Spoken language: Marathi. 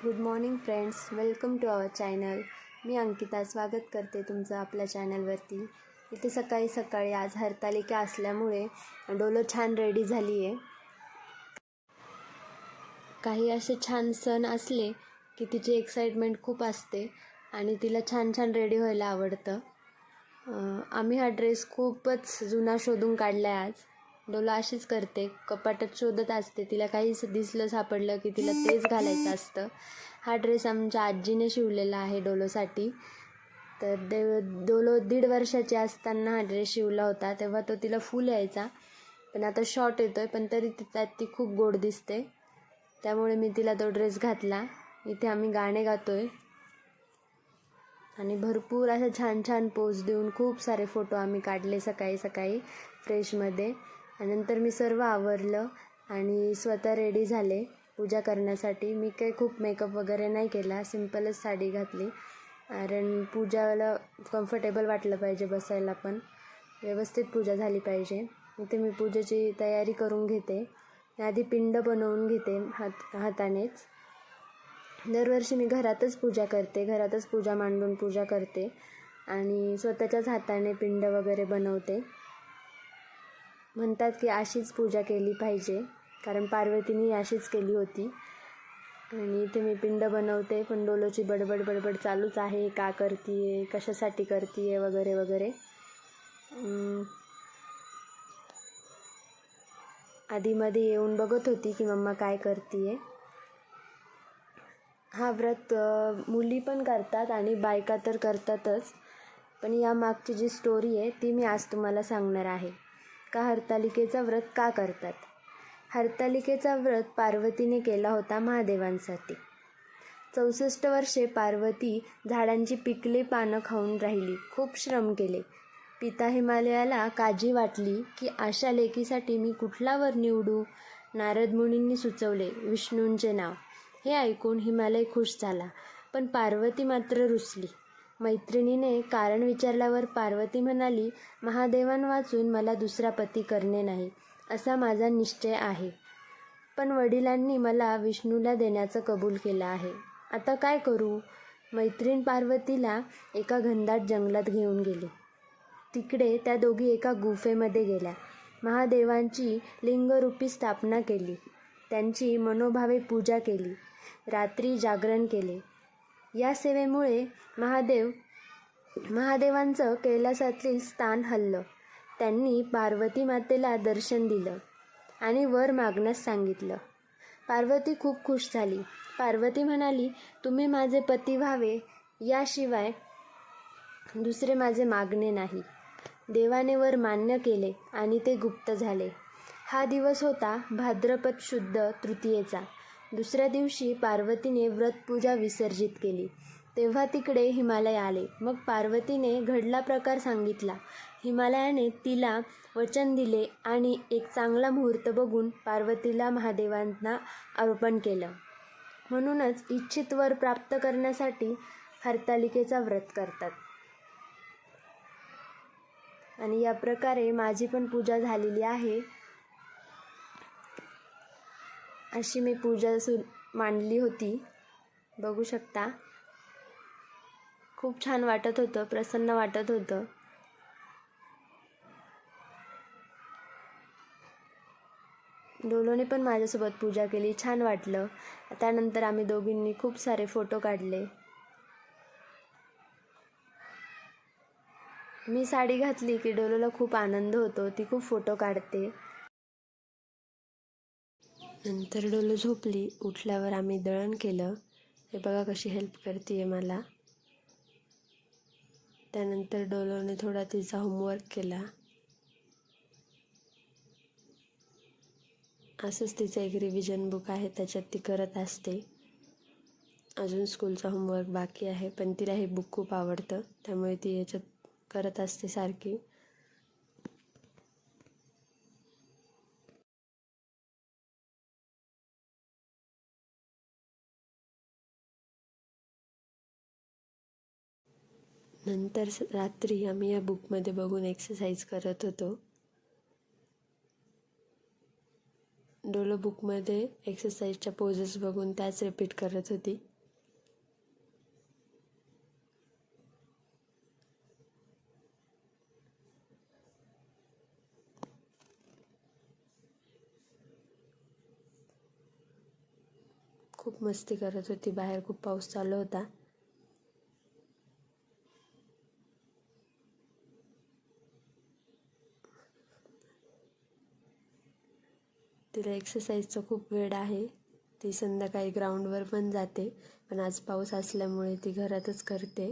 Good morning friends, welcome to our channel. मी अंकिता स्वागत करते तुमचं आपल्या चॅनलवरती. इथे सकाळी सकाळी आज हरतालिका असल्यामुळे डोलो छान रेडी झाली आहे. काही असे छान सण असले की तिची एक्साइटमेंट खूप असते आणि तिला छान छान रेडी व्हायला आवडतं. आम्ही हा ड्रेस खूपच जुना शोधून काढला आहे आज. डोला अशीच करते, कपाटात शोधत असते, तिला काही दिसलं सापडलं की तिला तेच घालायचं असतं. हा ड्रेस आमच्या आजीने शिवलेला आहे डोलोसाठी. तर डोलो 1.5 वर्षाची असताना हा ड्रेस शिवला होता, तेव्हा तो तिला फुल यायचा, पण आता शॉर्ट येतो आहे, पण तरी त्यात ती खूप गोड दिसते, त्यामुळे मी तिला तो ड्रेस घातला. इथे आम्ही गाणे गातो आहे आणि भरपूर असे छान छान पोज देऊन खूप सारे फोटो आम्ही काढले सकाळी सकाळी फ्रेशमध्ये. आणि नंतर मी सर्व आवरलं आणि स्वतः रेडी झाले पूजा करण्यासाठी. मी काही खूप मेकअप वगैरे नाही केला, सिम्पलच साडी घातली, कारण पूजाला कम्फर्टेबल वाटलं पाहिजे, बसायला पण व्यवस्थित पूजा झाली पाहिजे. इथे मी पूजेची तयारी करून घेते. आधी पिंड बनवून घेते हातानेच. दरवर्षी मी घरातच पूजा करते, घरातच पूजा मांडून पूजा करते आणि स्वतःच्याच हाताने पिंड वगैरे बनवते. म्हणतात की अशीच पूजा केली पाहिजे, कारण पार्वतीने अशीच केली होती. आणि इथे मी पिंड बनवते, पण डोलोची बडबड चालूच आहे, का करतीये, कशासाठी करतीये वगैरे वगैरे. आधीमध्ये येऊन बघत होती की मम्मा काय करतीये. हा व्रत मुली पण करतात आणि बायका तर करतातच, पण या मागची जी स्टोरी आहे ती मी आज तुम्हाला सांगणार आहे. का हरतालिकेचा व्रत का करतात. हरतालिकेचा व्रत पार्वतीने केला होता महादेवांसाठी. 64 वर्षे पार्वती झाडांची पिकली पानं खाऊन राहिली, खूप श्रम केले. पिता हिमालयाला काळजी वाटली की अशा लेकीसाठी मी कुठला वर निवडू. नारद मुनींनी सुचवले विष्णूंचे नाव. हे ऐकून हिमालय खुश झाला, पण पार्वती मात्र रुसली. मैत्रिणीने कारण विचारल्यावर पार्वती म्हणाली, महादेवांवाचून मला दुसरा पती करणे नाही, असा माझा निश्चय आहे, पण वडिलांनी मला विष्णूला देण्याचं कबूल केलं आहे. आता काय करू. मैत्रीण पार्वतीला एका घनदाट जंगलात घेऊन गेली. तिकडे त्या दोघी एका गुफेमध्ये गेल्या. महादेवांची लिंगरूपी स्थापना केली, त्यांची मनोभावे पूजा केली, रात्री जागरण केले. या सेवेमुळे महादेवांचं कैलासातील स्थान हललं. त्यांनी पार्वती मातेला दर्शन दिलं आणि वर मागण्यास सांगितलं. पार्वती खूप खुश झाली. पार्वती म्हणाली, तुम्ही माझे पती व्हावे याशिवाय दुसरे माझे मागणे नाही. देवाने वर मान्य केले आणि ते गुप्त झाले. हा दिवस होता भाद्रपद शुद्ध तृतीयेचा. दुसऱ्या दिवशी पार्वतीने व्रतपूजा विसर्जित केली. तेव्हा तिकडे हिमालय आले. मग पार्वतीने घडला प्रकार सांगितला. हिमालयाने तिला वचन दिले आणि एक चांगला मुहूर्त बघून पार्वतीला महादेवांना अर्पण केलं. म्हणूनच इच्छित वर प्राप्त करण्यासाठी हरतालिकेचा व्रत करतात. आणि या प्रकारे माझी पण पूजा झालेली आहे. अशी मी पूजा मांडली होती, बघू शकता. खूप छान वाटत होतं, प्रसन्न वाटत होतं. डोलोने पण माझ्यासोबत पूजा केली, छान वाटलं. त्यानंतर आम्ही दोघींनी खूप सारे फोटो काढले. मी साडी घातली की डोलोला खूप आनंद होतो, ती खूप फोटो काढते. नंतर डोलो झोपली. उठल्यावर आम्ही दळण केलं. हे बघा कशी हेल्प करते मला. त्यानंतर डोलोने थोडा तिचा होमवर्क केला. असंच तिचं एक रिव्हिजन बुक आहे, त्याच्यात ती करत असते. अजून स्कूलचा होमवर्क बाकी आहे, पण तिला हे बुक खूप आवडतं, त्यामुळे ती याच्यात करत असते सारखी. नंतर रात्री आम्ही या बुकमध्ये बघून एक्सरसाइज करत होतो. डोलो बुकमध्ये एक्सरसाइजच्या पोजेस बघून त्याच रिपीट करत होती. खूप मस्ती करत होती. बाहेर खूप पाऊस चालू होता. तिला एक्सरसाइजचं खूप वेड आहे. ती संध्याकाळी ग्राउंडवर पण जाते, पण आज पाऊस असल्यामुळे ती घरातच करते.